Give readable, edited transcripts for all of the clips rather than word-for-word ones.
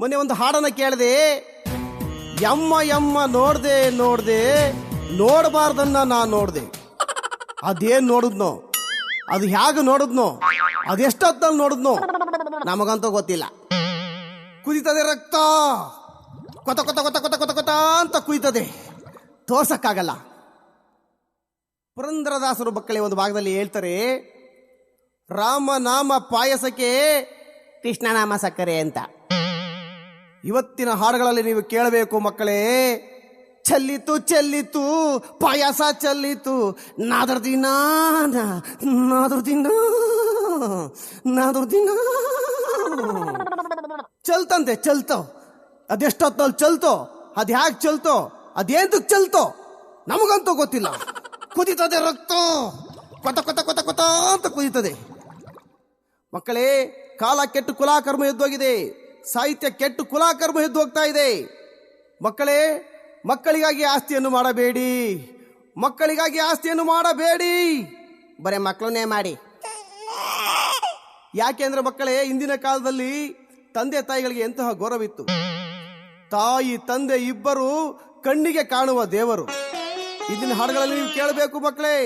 ಮೊನ್ನೆ ಒಂದು ಹಾಡನ್ನ ಕೇಳಿದೆ. ಯಮ್ಮ ಯಮ್ಮ ನೋಡ್ದೆ ನೋಡಬಾರ್ದನ್ನ ನಾ ನೋಡ್ದೆ. ಅದೇನ್ ನೋಡಿದ್ನೋ, ಅದು ಹೇಗೆ ನೋಡಿದ್ನೋ, ಅದೆಷ್ಟೊತ್ತಲ್ಲಿ ನೋಡಿದ್ನೋ ನಮಗಂತೂ ಗೊತ್ತಿಲ್ಲ. ಕುದಿತದೆ ರಕ್ತ, ಕೊತ ಕೊತ ಕೊತ ಕೊತ ಕೊತ ಕೊತ ಅಂತ ಕುಯ್ತದೆ, ತೋರ್ಸಕ್ಕಾಗಲ್ಲ. ಪುರಂದರದಾಸರು ಮಕ್ಕಳೇ ಒಂದು ಭಾಗದಲ್ಲಿ ಹೇಳ್ತಾರೆ, ರಾಮನಾಮ ಪಾಯಸಕ್ಕೆ ಕೃಷ್ಣನಾಮ ಸಕ್ಕರೆ ಅಂತ. ಇವತ್ತಿನ ಹಾಡುಗಳಲ್ಲಿ ನೀವು ಕೇಳಬೇಕು ಮಕ್ಕಳೇ. ಚೆಲ್ಲಿತು ಚೆಲ್ಲಿತು ಪಾಯಸ ಚೆಲ್ಲಿತು, ನಾದರ್ದಿನ ನಾದರ್ದಿನ ನಾದರ್ದಿನ ಚಲ್ತಂತೆ, ಚಲ್ತೋ. ಅದೆಷ್ಟೊತ್ತಲ್ಲಿ ಚಲ್ತೋ, ಅದು ಹ್ಯಾಕ್ ಚಲ್ತೋ, ಅದೇಂತಕ್ಕೆ ಚಲ್ತೋ ನಮಗಂತೂ ಗೊತ್ತಿಲ್ಲ. ಕುದಿತದೆ ರಕ್ತ, ಕೊತ ಕೊತ ಕೊತ ಕೊತ ಅಂತ ಕುದಿತದೆ. ಮಕ್ಕಳೇ, ಕಾಲ ಕೆಟ್ಟು ಕುಲಾಕರ್ಮ ಎದ್ದೋಗಿದೆ, ಸಾಹಿತ್ಯ ಕೆಟ್ಟು ಕುಲಾಕರ್ಮ ಎದ್ದು ಹೋಗ್ತಾ ಇದೆ. ಮಕ್ಕಳೇ, ಮಕ್ಕಳಿಗಾಗಿ ಆಸ್ತಿಯನ್ನು ಮಾಡಬೇಡಿ, ಮಕ್ಕಳಿಗಾಗಿ ಆಸ್ತಿಯನ್ನು ಮಾಡಬೇಡಿ, ಬರೇ ಮಕ್ಕಳನ್ನೇ ಮಾಡಿ. ಯಾಕೆಂದ್ರೆ ಮಕ್ಕಳೇ, ಇಂದಿನ ಕಾಲದಲ್ಲಿ ತಂದೆ ತಾಯಿಗಳಿಗೆ ಎಂತಹ ಗೌರವಿತ್ತು. ತಾಯಿ ತಂದೆ ಇಬ್ಬರು ಕಣ್ಣಿಗೆ ಕಾಣುವ ದೇವರು. ಇಂದಿನ ಹಾಡುಗಳಲ್ಲಿ ನೀವು ಕೇಳಬೇಕು ಮಕ್ಕಳೇ.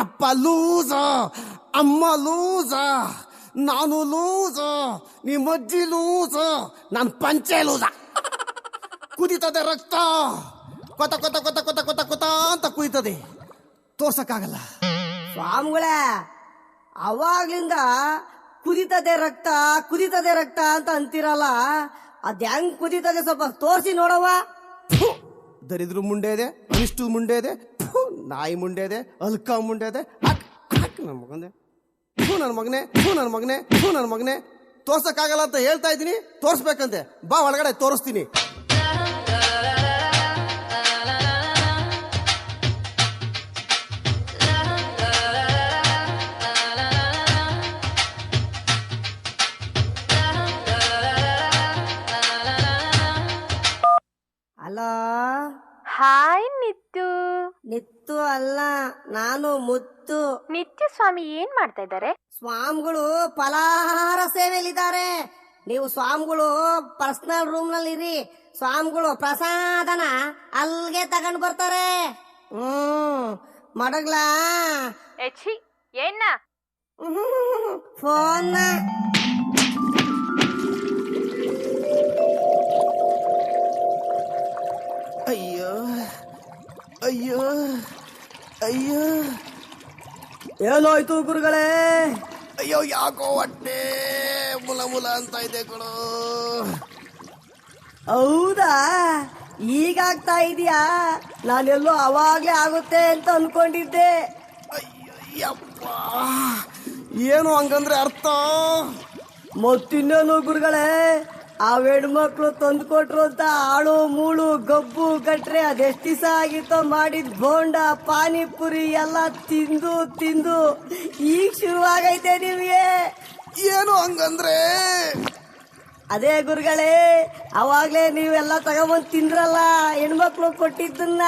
ಅಪ್ಪ ಲೂಸ, ಅಮ್ಮ ಲೂಸ, ನಾನು ಲೂಸ, ನಿಮ್ಮಜ್ಜಿ ಲೂಸ, ನಾನು ಪಂಚೆ ಲೂಸ. ಕುದಿತದೆ ರಕ್ತ, ಕೊತ ಕೊತ ಕೊತ ಕೊತ ಕೊತ ಕೊತ ಅಂತ ಕುಯ್ತದೆ, ತೋರ್ಸಕ್ಕಾಗಲ್ಲ. ಸ್ವಾಮಿಗಳ ಅವಾಗ್ಲಿಂದ ಕುದಿತದೆ ರಕ್ತ ಕುದಿತದೆ ರಕ್ತ ಅಂತ ಅಂತಿರಲ್ಲ, ಅದ್ ಹೆಂಗ್ ಕುದಿತದೆ ಸ್ವಲ್ಪ ತೋರಿಸಿ ನೋಡವ. ದರಿದ್ರ ಮುಂಡೆ ಇದೆ, ಅನಿಷ್ಟು ಮುಂಡೆ ಇದೆ, ನಾಯಿ ಮುಂಡೆ ಇದೆ, ಅಲ್ಕ ಮುಂಡೆ ಇದೆ. ನನ್ನ ಮಗನೇ, ನನ್ನ ಮಗನೇ, ನನ್ನ ಮಗನೇ, ನನ್ನ ಮಗನೇ, ತೋರ್ಸಕ್ಕಾಗಲ್ಲ ಅಂತ ಹೇಳ್ತಾ ಇದ್ದೀನಿ, ತೋರ್ಸ್ಬೇಕಂತೆ. ಬಾ ಒಳಗಡೆ ತೋರಿಸ್ತೀನಿ. Hello, hi ನಿತ್ತು. ನಿತ್ತು ಅಲ್ಲ, ನಾನು ಮುತ್ತು. ನಿತ್ಯ ಸ್ವಾಮಿ ಏನ್ ಮಾಡ್ತಾ ಇದ್ದಾರೆ? ಸ್ವಾಮಿಗಳು ಫಲಾಹಾರ ಸೇವೆಯಲ್ಲಿದ್ದಾರೆ. ನೀವು ಸ್ವಾಮಿಗಳು ಪರ್ಸನಲ್ ರೂಮ್ ನಲ್ಲಿ ಇರಿ, ಸ್ವಾಮಿಗಳು ಪ್ರಸಾದನ ಅಲ್ಗೆ ತಗೊಂಡು ಬರ್ತಾರೆ. ಮಡಗ್ಲಾ ಎಚ್ಚಿ ಏನ್ನ ಫೋನ್. ಅಯ್ಯೋ ಅಯ್ಯೋ ಅಯ್ಯೋ, ಏನಾಯ್ತು ಗುರುಗಳೇ? ಅಯ್ಯೋ ಯಾಕೋ ಹೊಟ್ಟೆ ಮುಲ ಮುಲ ಅಂತ ಇದೆ ಕಣೋ. ಹೌದಾ, ಈಗಾಗ್ತಾ ಇದೆಯಾ? ನಾನೆಲ್ಲೋ ಅವಾಗ್ಲೇ ಆಗುತ್ತೆ ಅಂತ ಅನ್ಕೊಂಡಿದ್ದೆ. ಅಯ್ಯಪ್ಪ, ಏನು ಹಂಗಂದ್ರೆ ಅರ್ಥ? ಮತ್ತಿನ್ನೇನು ಗುರುಗಳೇ, ಆ ಹೆಣ್ಮಕ್ಳು ತಂದು ಕೊಟ್ರು ಅಂತ ಆಳು ಮೂಳು ಗಬ್ಬು ಗಟ್ರೆ ಅದೆಷ್ಟು ದಿವಸ ಆಗಿತ್ತೋ ಮಾಡಿದ್ ಬೋಂಡ ಪಾನಿಪುರಿ ಎಲ್ಲ ತಿಂದು ತಿಂದು ಈಗ ಶುರುವಾಗೈತೆ ನಿಮ್ಗೆ. ಏನು ಹಂಗಂದ್ರೆ? ಅದೇ ಗುರುಗಳೇ, ಅವಾಗ್ಲೇ ನೀವೆಲ್ಲ ತಗೊಂಬಂದ್ ತಿಂದ್ರಲ್ಲ ಹೆಣ್ಮಕ್ಳು ಕೊಟ್ಟಿದ್ದನ್ನ,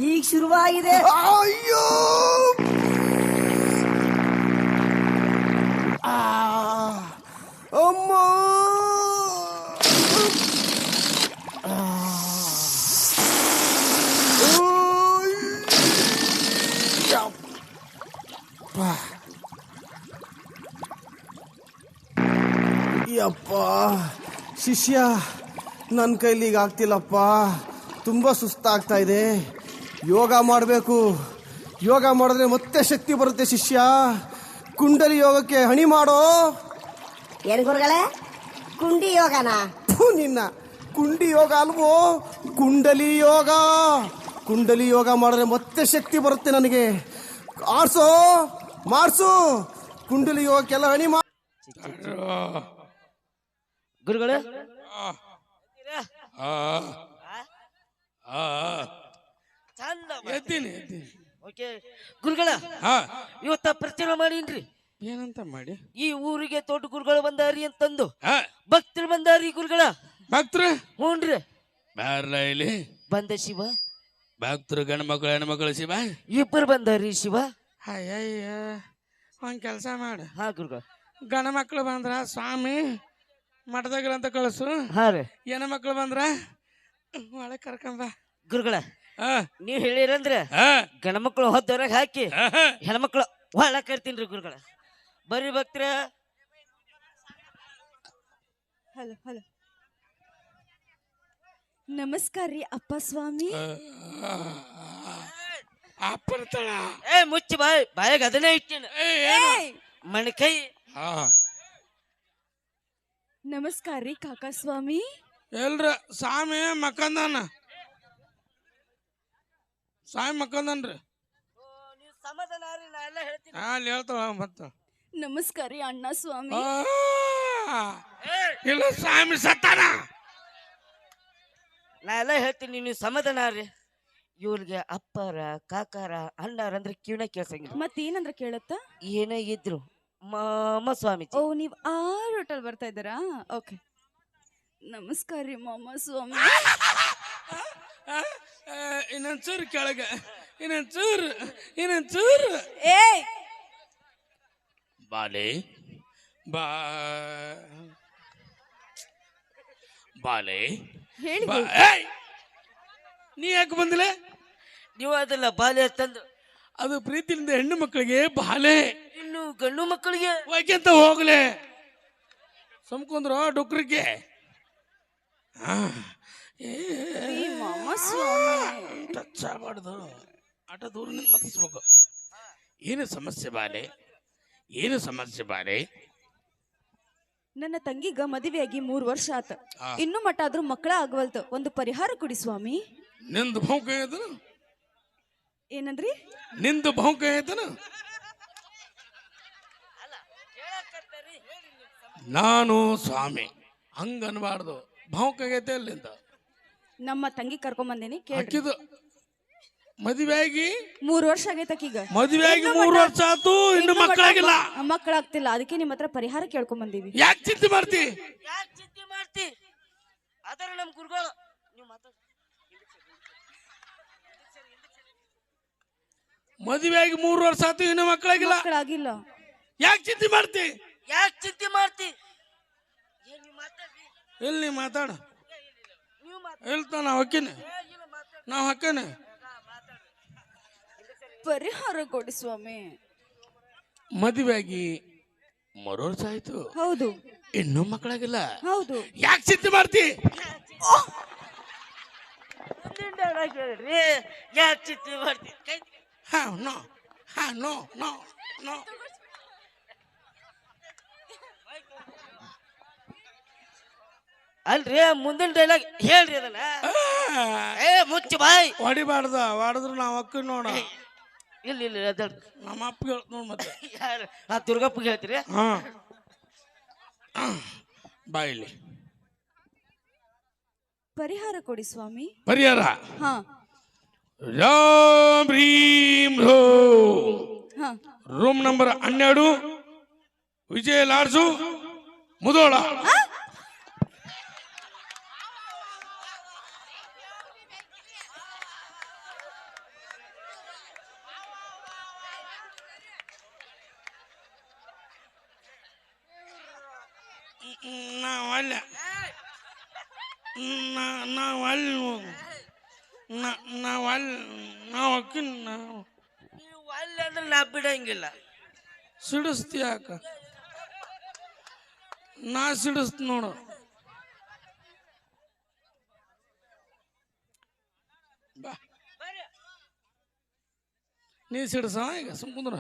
ಈಗ ಶುರುವಾಗಿದೆ. ಅಯ್ಯೋ ಅಮ್ಮ, ಯಪ್ಪ ಶಿಷ್ಯ, ನನ್ನ ಕೈಲಿ ಈಗ ಆಗ್ತಿಲ್ಲಪ್ಪ, ತುಂಬ ಸುಸ್ತಾಗ್ತಾ ಇದೆ. ಯೋಗ ಮಾಡಬೇಕು, ಯೋಗ ಮಾಡಿದ್ರೆ ಮತ್ತೆ ಶಕ್ತಿ ಬರುತ್ತೆ ಶಿಷ್ಯ. ಕುಂಡಲಿ ಯೋಗಕ್ಕೆ ಹಣಿ ಮಾಡೋ. ಏನ್ ಗುರುಗಳೇ, ಕುಂಡಿ ಯೋಗನ? ನಿನ್ನ ಕುಂಡಿ ಯೋಗ ಅಲ್ವೋ, ಕುಂಡಲಿ ಯೋಗ. ಕುಂಡಲಿ ಯೋಗ ಮಾಡಿದ್ರೆ ಮತ್ತೆ ಶಕ್ತಿ ಬರುತ್ತೆ ನನಗೆ. ಆಡ್ಸೋ, ಮಾಡ್ಸು, ಕುಂಡಲಿ ಯೋಗಕ್ಕೆಲ್ಲ ಹಣಿ ಮಾಡ. ಗುರುಗಳೇ, ಓಕೆ ಗುರುಗಳ, ಇವತ್ತ ಪ್ರಚಾರ ಮಾಡೀನ್ರಿ. ಏನಂತ ಮಾಡಿ? ಈ ಊರಿಗೆ ದೊಡ್ಡ ಗುರುಗಳು ಬಂದಾರಿ ಅಂತಂದು ಭಕ್ತರು ಬಂದಾರಿ ಗುರುಗಳ. ಭಕ್ತರು? ಹ್ಞೂನ್ರಿ. ಬಾರ್ಲ ಇಲ್ಲಿ ಬಂದ ಶಿವ. ಭಕ್ತರು ಗಂಡ ಮಕ್ಕಳು ಹೆಣ್ಣು ಮಕ್ಕಳು ಶಿವ ಇಬ್ಬರು ಬಂದಾರಿ ಶಿವ. ಅಯ್ಯಯ್ಯ, ಒಂದ್ ಕೆಲಸ ಮಾಡು. ಹಾ ಗುರುಗಳ. ಗಂಡ ಮಕ್ಕಳು ಬಂದ್ರ ಸ್ವಾಮಿ ಮಠದಾಗ ಅಂತ ಕಳಿಸು. ಹಾ ರೀ ಏನ ಮಕ್ಳು ಬಂದ್ರ ಒಳಗೆ ಕರ್ಕೊಂಬ. ಗುರುಗಳ ಹಾ ನೀವ್ ಹೇಳಿರಂದ್ರ ಹಾ ಗಣಮಕ್ಳು ಹೊತ್ತವ್ರಾಗ ಹಾಕಿ ಹಾ ಹೆಣ್ಮಕ್ಳು ಒಳ ಕರ್ತೀನ್ರಿ ಗುರುಗಳ. ಬರ್ರಿ ಭಕ್ತರ. ಹಲೋ ಹಲೋ ನಮಸ್ಕಾರ ರೀ ಅಪ್ಪ ಸ್ವಾಮಿ. ಅಪ್ಪರ್ತಾಳ. ಏ ಮುಚ್ಚಿ ಬಾಯಾಗ ಅದನ್ನೇ ಇಟ್ಟೇನ ಮಣ್ಕೈ. ನಮಸ್ಕಾರ ರೀ ಕಾಕಾ ಸ್ವಾಮಿ. ಎಲ್ರ ಸ್ವಾಮಿ ಮಕ್ಕಂದಾನ. ಸ್ವಾಮಿ ಮಕ್ಕಂದನ್ರಿ. ಅಲ್ಲಿ ಹೇಳ್ತಾಳ ಮತ್ತ. ನಮಸ್ಕಾರ ರೀ ಅಣ್ಣ ಸ್ವಾಮಿ. ಇಲ್ಲ ಸ್ವಾಮಿ ಸತ್ತಾನ. ನಾ ಎಲ್ಲ ಹೇಳ್ತೀನಿ ನೀವು ಸಮಾಧಾನ ರೀ. ಇವ್ರಿಗೆ ಅಪ್ಪರ ಕಾಕಾರ ಅಣ್ಣಾರ ಅಂದ್ರೆ ಕಿವಿನ ಕೇಳ್ಸಂಗಿಲ್ಲ. ಮತ್ತೇನಂದ್ರ ಕೇಳತ್ತ? ಏನೇ ಇದ್ರು ಮಾಮ ಸ್ವಾಮೀಜಿ. ಓ ನೀವ್ ಆ ಹೋಟೆಲ್ ಬರ್ತಾ ಇದ್ದಾರಾ? ಓಕೆ ನಮಸ್ಕಾರ ರೀ ಮಾಮ ಸ್ವಾಮಿ. ಇನ್ನೊಂದ್ ಚೂರು ಕೆಳಗ, ಇನ್ನೊಂದ್ ಚೂರು. ಏ ಬಾಲೆ ಬಾ ಬಾಲೆ ಹೇಳಿ ನೀ ಯಾಕೆ ಬಂದಿಲ್ಲ? ನೀವು ಅದಲ್ಲ ಬಾಲ್ಯ ತಂದು ಅದು ಪ್ರೀತಿಯಿಂದ ಹೆಣ್ಣು ಮಕ್ಕಳಿಗೆ ಬಾಲೆ, ಇನ್ನು ಗಂಡು ಮಕ್ಕಳಿಗೆ ಯಾಕೆಂತ ಹೋಗ್ಲೆ ಸುಮ್ಕೊಂಡ್ರು ಡೊಕ್ರಿಗೆ. ಮಾಮ ಸ್ವಾಮಿ ಟಚ್ ಆಗಬಾರ್ದು, ಆಟ ದೂರದಿಂದ ಮತ್ತಿಸ್ಬೇಕು. ಏನು ಸಮಸ್ಯೆ ಬಾಲೆ, ಏನು ಸಮಸ್ಯೆ ಬಾಲೆ? ನನ್ನ ತಂಗಿಗ ಮದುವೆಯಾಗಿ 3 ವರ್ಷ ಆತ. ಇನ್ನು ಮಟ್ಟ ಆದ್ರೂ ಮಕ್ಕಳ ಆಗವಲ್ತು. ಒಂದು ಪರಿಹಾರ ಕೊಡಿ ಸ್ವಾಮಿ. ನಿಂದು ಭೌಂಕ ಐತನ? ಏನಂದ್ರಿ? ನಿಂದು ಭೌಂಕ ಐತನ? ನಾನು ಸ್ವಾಮಿ ಹಂಗ ಅನ್ಬಾರ್ದು. ಭೌಂಕ ಆಗೈತೆ ಅಲ್ಲಿಂದ. ನಮ್ಮ ತಂಗಿ ಕರ್ಕೊಂಡ್ ಬಂದೇನಿ ಕೇಳಿ. ಹಾಕಿದ್ದು ಮದುವೆಯಾಗಿ 3 ವರ್ಷ ಆಗೈತೆ ಆಕಿಗ. ಮದುವೆಯಾಗಿ 3 ವರ್ಷ ಆತು, ಇನ್ನು ಮಕ್ಕಳಾಗಿಲ್ಲ. ಮಕ್ಕಳಾಗ್ತಿಲ್ಲ. ಅದಕ್ಕೆ ನಿಮ್ಮ ಹತ್ರ ಪರಿಹಾರ ಕೇಳ್ಕೊಂಡ್ ಬಂದೀವಿ. ಯಾಕೆ ಚಿಂತೆ ಮಾಡ್ತಿ? ಯಾಕೆ ಚಿಂತೆ ಮಾಡ್ತಿ? ಅದರ ನಮ್ ಗುರುಗಳು ನೀವು ಮಾತಾಡ. ಮದುವೆಯಾಗಿ 3 ವರ್ಷ ಆತು, ಇನ್ನು ಮಕ್ಕಳಾಗಿಲ್ಲ. ಮಕ್ಕಳಾಗಿಲ್ಲ. ಯಾಕೆ ಚಿಂತೆ ಮಾಡ್ತಿ? ಯಾಕೆ ಚಿಂತೆ ಮಾಡ್ತಿ? ಎಲ್ಲಿ ಮಾತಾಡ ನೀವು ಹೇಳ್ತಾ ನಾವು ಹಕ್ಕೇನೆ, ನಾವು ಹಕ್ಕೇನೆ. ಪರಿಹಾರ ಕೊಡಿ ಸ್ವಾಮಿ. ಮದುವೆಯಾಗಿ 3 ವರ್ಷ ಆಯ್ತು, ಹೌದು ಇನ್ನೂ ಮಕ್ಕಳಾಗಿಲ್ಲ. ಹೌದು. ಯಾಕೆ ಚಿಂತೆ ಮಾಡ್ತಿ? ಯಾಕೆ ಚಿಂತೆ ಮಾಡ್ತಿ? ಹಾ ನೋ, ಹಾ ನೋ ನೋ ನೋ. ಅಲ್ರಿ ಮುಂದಿನ ಡೈಲಾಗ್ ಹೇಳ್ರಿ ಅದನ್ನ. ಏ ಮುಚ್ಚಿ ಬಾಯ್. ಹೊಡಿಬಾರ್ದ, ಹೊಡೆದ್ರು ನಾವು ಹಕ್ಕ ನೋಡ. ಇಲ್ಲ ಇಲ್ಲ ಅದ ನಮ್ಮ ಅಪ್ಪ ಹೇಳ್ತ ನೋಡ್ ಮತ್ತೆ. ಯಾರು ಆ ದುರ್ಗಪ್ಪಗೆ ಹೇಳ್ತೀರಿ? ಹಾ ಬಾಯಿಲಿ ಪರಿಹಾರ ಕೊಡಿ ಸ್ವಾಮಿ. ಪರಿಹಾರ ಹಾ ರಾಮ್ ಭೀಮ್ ರೋ. ಹಾ ರೂಮ್ ನಂಬರ್ 12, ವಿಜಯ ಲಾಡ್ಜು, ಮುದೋಳ. ನಾವಲ್ಲ ನಾವು ಅಕ್ಕಿನ ನೀವು ಅಲ್ಲಿ ಅಂದ್ರೆ ನಾ ಬಿಡಂಗಿಲ್ಲ. ಸಿಡಿಸ್ತಿ ಯಾಕ? ನಾ ಸಿಡಿಸ್ತ ನೋಡು. ಬಾ ನೀ ಸಿಡಿಸ ಈಗ ಸುಮ್ಕುಂದ್ರ.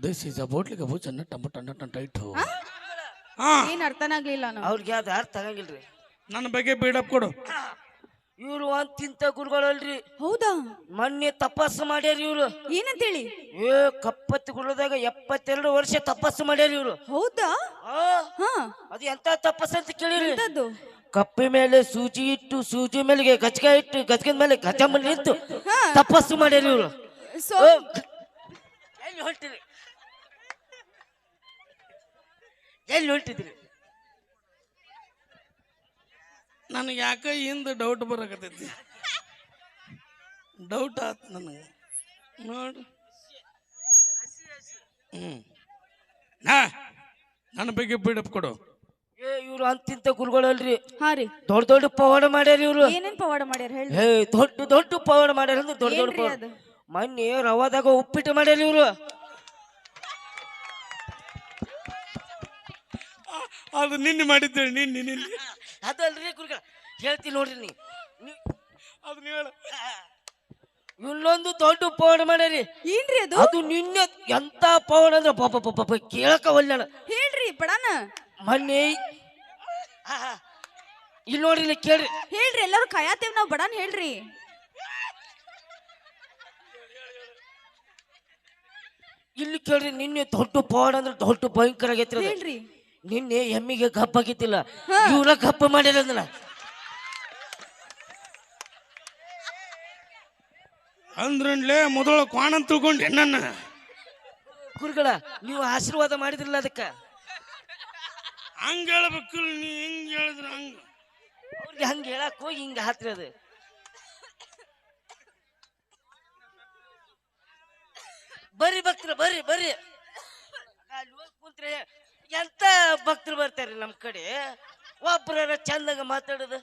This is about like a bush and a tight hole. ಏನ್ ಅರ್ಥನಾಗ್ಲಿಲ್ಲ ನಾವು. ಅವ್ರಿಗೆ ಯಾವ್ದು ಅರ್ಥ ಆಗಂಗಿಲ್ರಿ. ನನ್ನ ಬಗ್ಗೆ ಬಿಲ್ಡಪ್ ಕೊಡು. ಇವ್ರು ಅಂತಿಂತ ಗುರುಗಳಲ್ರಿ. ಹೌದಾ? ಮೊನ್ನೆ ತಪಸ್ಸು ಮಾಡ್ಯಾರ ಇವ್ರು. ಏನಂತೇಳಿ? ಕಪ್ಪತ್ತಿ ಗುರುದಾಗ 72 ವರ್ಷ ತಪಸ್ಸು ಮಾಡ್ಯಾರ ಇವ್ರು. ಹೌದಾ? ಹಾ ಅದು ಎಂತ ತಪಸ್ಸು ಅಂತ ಕೇಳಿರಿ? ಎಂತದ್ದು? ಕಪ್ಪೆ ಮೇಲೆ ಸೂಜಿ ಇಟ್ಟು, ಸೂಜಿ ಮೇಲೆ ಗಜಕ ಇಟ್ಟು, ಗಜಕದ ಮೇಲೆ ಗಜಮ್ಮ ನಿಂತು ತಪಸ್ಸು ಮಾಡ್ಯಾರ ಇವ್ರು. ಎಲ್ಲಿ ಹೊಂಟಿರಿ? ಎಲ್ಲಿ ಹೊಂಟಿದ್ರಿ? ನನಗೆ ಯಾಕ ಹಿಂದ ಡೌಟ್ ಬರಕತೈತಿ. ಡೌಟ್ ಆತ್ ನನಗೆ. ನೋಡು ಹ್ಞೂ ನಾ ನನ್ನ ಬಗ್ಗೆ ಬಿಡಪ್ ಕೊಡು. ಏ ಇವ್ರು ಅಂತಿಂತ ಗುರುಗಳಲ್ರಿ, ಹಾ ರೀ, ದೊಡ್ಡ ದೊಡ್ಡ ಪವಾಡ ಮಾಡ್ಯಾರ ಇವ್ರು. ಏನೇನ್ ಪವಾಡ ಮಾಡ್ಯಾರ ಹೇಳಿ. ಏ ದೊಡ್ಡ ದೊಡ್ಡ ಪವಾಡ ಮಾಡ್ಯಾರ ಅಂದ್ರೆ ದೊಡ್ಡ ದೊಡ್ಡ ಏನ್ರಿ ಪವಾಡ. ಅದು? ಮೊನ್ನೆ ರವಾದಾಗ ಉಪ್ಪಿಟ್ಟು ಮಾಡ್ಯಾರ ಇವ್ರು. ಅದು ನಿನ್ನೆ ಮಾಡಿದ್ದೇವೆ, ನಿನ್ನೆ ಅದಲ್ರಿ ಗುರುಗಳ, ಹೇಳ್ತೀನಿ ನೋಡ್ರಿ ಅದು ನೀವು ಹೇಳ. ಇನ್ನೊಂದು ದೊಡ್ಡ ಪವಾಡ ಮಾಡ್ಯಾರಿ. ಏನ್ರಿ ಅದು? ಅದು ನಿನ್ನೆ ಎಂತ ಪವಾಡ ಅಂದ್ರೆ ಪಾಪ ಪಾಪ ಕೇಳಕ ಒಲ್ಯಾಣ. ಹೇಳ್ರಿ ಪಡಾನ. ಮೊನ್ನೆ ಇಲ್ಲಿ ನೋಡ್ರಿ, ಇಲ್ಲಿ ಕೇಳ್ರಿ. ಹೇಳ್ರಿ, ಎಲ್ಲರೂ ಕಾಯತೇವ್ ನಾವ್, ಬಡಾನ್ ಹೇಳ್ರಿ. ಇಲ್ಲಿ ಕೇಳ್ರಿ, ನಿನ್ನೆ ದೊಡ್ಡ ಪವಾಡ ಅಂದ್ರೆ ದೊಡ್ಡ ಭಯಂಕರ ಆಗೈತ್ರಿ ಅದು. ಹೇಳ್ರಿ. ನಿನ್ನೆ ಎಮ್ಮಿಗೆ ಗಪ್ಪ ಆಗಿತ್ತಿಲ್ಲ, ಇವ್ರ ಗಪ್ಪ ಮಾಡ್ಯಾರ ಅದನ್ನ. ಅಂದ್ರನ್ಲೇ ಮೊದಲು ಕ್ವಾಣ ಅಂತ ತಿಳ್ಕೊಂಡೆ ನನ್ನ. ಗುರುಗಳ, ನೀವು ಆಶೀರ್ವಾದ ಮಾಡಿದ್ರಲ್ಲ ಅದಕ್ಕ. ಹಂಗ ಹೇಳ್ಬೇಕು, ನೀ ಹೆಂಗ್ ಹೇಳಿದ್ರ ಹಂಗ. ಅವ್ರಿಗೆ ಹಂಗ ಹೇಳಕ್ ಹೋಗಿ ಹಿಂಗ ಹಾತ್ರಿ ಅದು. ಬರ್ರಿ ಭಕ್ತರು, ಬರ್ರಿ ಬರ್ರಿ. ಅಲ್ಲಿ ಹೋಗಿ ಕುಂತ್ರೆ ಎಂತ ಭಕ್ತರು ಬರ್ತಾರ್ರಿ ನಮ್ ಕಡೆ. ಒಬ್ರ ಚಂದಾಗ ಮಾತಾಡೋದು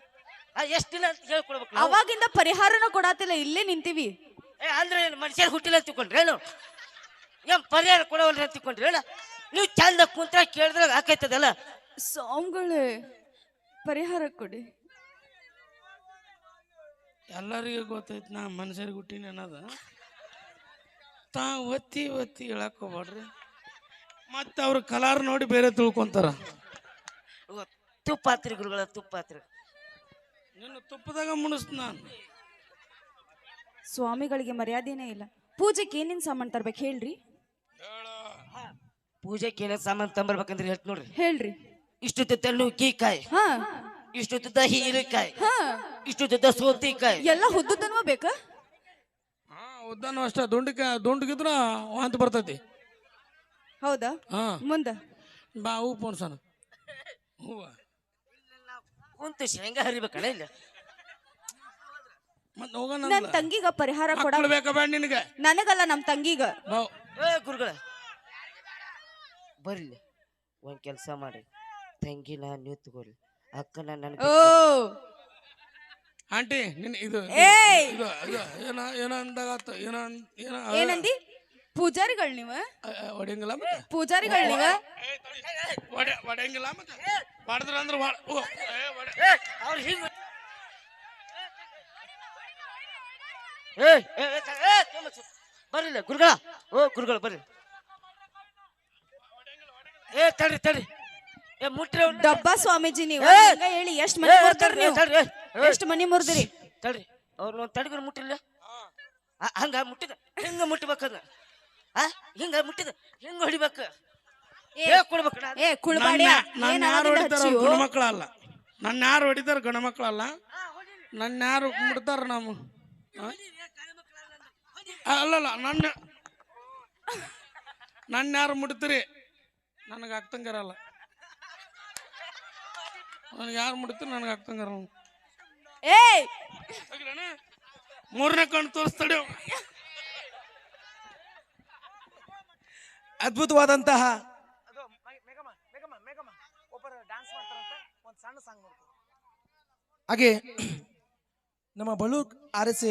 ಎಷ್ಟ್ ದಿನ ಅಂತ ಹೇಳ್ಕೊಡ್ಬೇಕು ನಾವು. ಅವಾಗಿಂದ ಪರಿಹಾರನ ಕೊಡಾತಿಲ್ಲ, ಇಲ್ಲೇ ನಿಂತೀವಿ. ಅಂದ್ರೆ ಮನುಷ್ಯರ್ ಹುಟ್ಟಿಲ್ಲ ಅಂತ ತಿಳ್ಕೊಂಡ್ರಿ ಏನು? ಏನ್ ಪರಿಹಾರ ಕೊಡವಲ್ರಿ ಅಂತ ತಿಳ್ಕೊಂಡ್ರಿ ಹೇಳ? ನೀವು ಚಂದ ಕುಂತ್ರ ಕೇಳಿದ್ರೆ ಆಕೈತದಲ್ಲ. ಸ್ವಾಮಿಗಳೇ, ಪರಿಹಾರ ಕೊಡಿ. ಎಲ್ಲರಿಗೂ ಗೊತ್ತೈತಿ ನಾ ಮನುಷ್ಯರಿಗೆ ಹುಟ್ಟಿನಿ ಅನ್ನೋದು. ತಾ ಒತ್ತಿ ಒತ್ತಿ ಹೇಳಕ್ ಹೋಗ್ಬೇಡ್ರಿ, ಮತ್ತೆ ಅವ್ರ ಕಲಾರ್ ನೋಡಿ ಬೇರೆ ತಿಳ್ಕೊಂತಾರ. ತುಪ್ಪಾತ್ರಿ ಗುರುಗಳ, ತುಪ್ಪಾತ್ರಿ. ನಿನ್ನ ತುಪ್ಪದಾಗ ಮುಣಿಸ್ ನಾನು. ಸ್ವಾಮಿಗಳಿಗೆ ಮರ್ಯಾದೆನೇ ಇಲ್ಲ. ಪೂಜೆಗೆ ಏನೇನ್ ಸಾಮಾನ್ ತರ್ಬೇಕು ಹೇಳ್ರಿ. ಪೂಜೆಗೆ ಏನೇ ಸಾಮಾನು ತಂಬರ್ಬೇಕಂದ್ರೆ ಹೇಳ್ತ ನೋಡ್ರಿ. ಹೇಳ್ರಿ. ಇಷ್ಟುದ್ದ ನುಗ್ಗಿಕಾಯಿ, ಹಾ ಇಷ್ಟುದ್ದ ಹೀರೆಕಾಯಿ, ಹಾ, ಇಷ್ಟುದ್ದ ಸೌತೆಕಾಯಿ. ಎಲ್ಲ ಹುದ್ದದನ್ವ ಬೇಕಾ? ಹಾ ಉದ್ದಾನು ಅಷ್ಟ. ದುಂಡಗಿದ್ರ ವಾಂತಿ ಬರ್ತೈತಿ. ಹೌದಾ? ಹಾ ಮುಂದ ಬಾ ಹೂ ಪೋಣ್ಸನ ಹೂವ ಕುಂತು ಶೇಂಗಾ ಹರಿಬೇಕಣ್ಣ ಇಲ್ಲ. ಮತ್ ಹೋಗೋಣ. ನನ್ ತಂಗಿಗ ಪರಿಹಾರ ಕೊಡ. ಮಕ್ಕಳು ಬೇಕಾ ಬೇಡ ನಿನಗೆ? ನನಗಲ್ಲ, ನಮ್ ತಂಗಿಗ. ಬಾವ್. ಏ ಗುರುಗಳ, ಬರ್ಲಿ ಒಂದ್ ಕೆಲ್ಸ ಮಾಡಿ, ತಂಗಿನ ನೀವು ತಗೋರಿ, ಅಕ್ಕನ ನನ್ಗೆ. ಓ ಆಂಟಿ ನಿನ್ ಇದು ಏಯ್! ಇದು ಇದು ಏನ ಏನ ಅಂದಾಗತ್ತ ಏನ ಏನ ಏನಂದಿ? ಪೂಜಾರಿಗಳು ನೀವ? ಹೊಡೆಯಂಗಿಲ್ಲ ಮತ್ತೆ. ಪೂಜಾರಿಗಳು ನೀವ? ಹೊಡೆಯಂಗಿಲ್ಲ ಮತ್ತೆ. ಹೊಡೆದ್ರ ಅಂದ್ರೆ ಅವ್ರು ಹಿಂಗ ಬರ್ಲಿಲ್ಲ ಗುರುಗಳ. ಓ ಗುರುಗಳ ಬರ್ರಿ. ಏ ತಡ್ರಿ ತಡ್ರಿ, ಏ ಮುಟ್ರಿ ಅವ್ನ. ಡಬ್ಬಾ ಸ್ವಾಮೀಜಿ ನೀವು ಏ! ಹಂಗ ಹೇಳಿ ಎಷ್ಟ್ ಮನಿ ಮುರ್ದ್ರಿ ನೀವು? ಎಷ್ಟ್ ಮನಿ ಮುರ್ದಿರಿ? ತಡ್ರಿ, ಅವ್ರು ಒಂದ್ ತಡ್ಗರ್ ಮುಟ್ಟಿಲ್ಲ. ಹಂಗ ಮುಟ್ಟಿದ ಹಿಂಗ ಮುಟ್ಟಬೇಕದ. ಹಿಂಗ ಮುಟ್ಟಿದ ಹಿಂಗ ಹೊಡಿಬೇಕು. ಏ ಕೊಡ್ಬೇಕು. ಏ ಕುಳ್ಬಾಡ್ಯ, ನನ್ನ ಯಾರು ಹೊಡಿತಾರ ಗಂಡು ಮಕ್ಕಳಲ್ಲ. ನನ್ನ ಯಾರು ಹೊಡಿತಾರ ಗಂಡು ಮಕ್ಕಳಲ್ಲ. ನನ್ನ ಯಾರು ಮುಡ್ತಾರ ನಮ್ಮ. ಅಲ್ಲಲ್ಲ, ನನ್ನ ಯಾರು ಮುಡ್ತೀರಿ ನನಗೆ ಆಗ್ತಂಗಿರಲ್ಲ. ನನಗೆ ಯಾರು ಮುಡ್ತೀರಿ ನನಗೆ ಆಗ್ತಂಗಿರಲ್ಲ. ಏಯ್ ಮೂರನೇ ಕಣ್ಣು ತೋರಿಸ್ತಾಳೆ. ಅದ್ಭುತವಾದಂತಹ ಹಾಗೆ ನಮ್ಮ ಬಳು ಆರಸೆ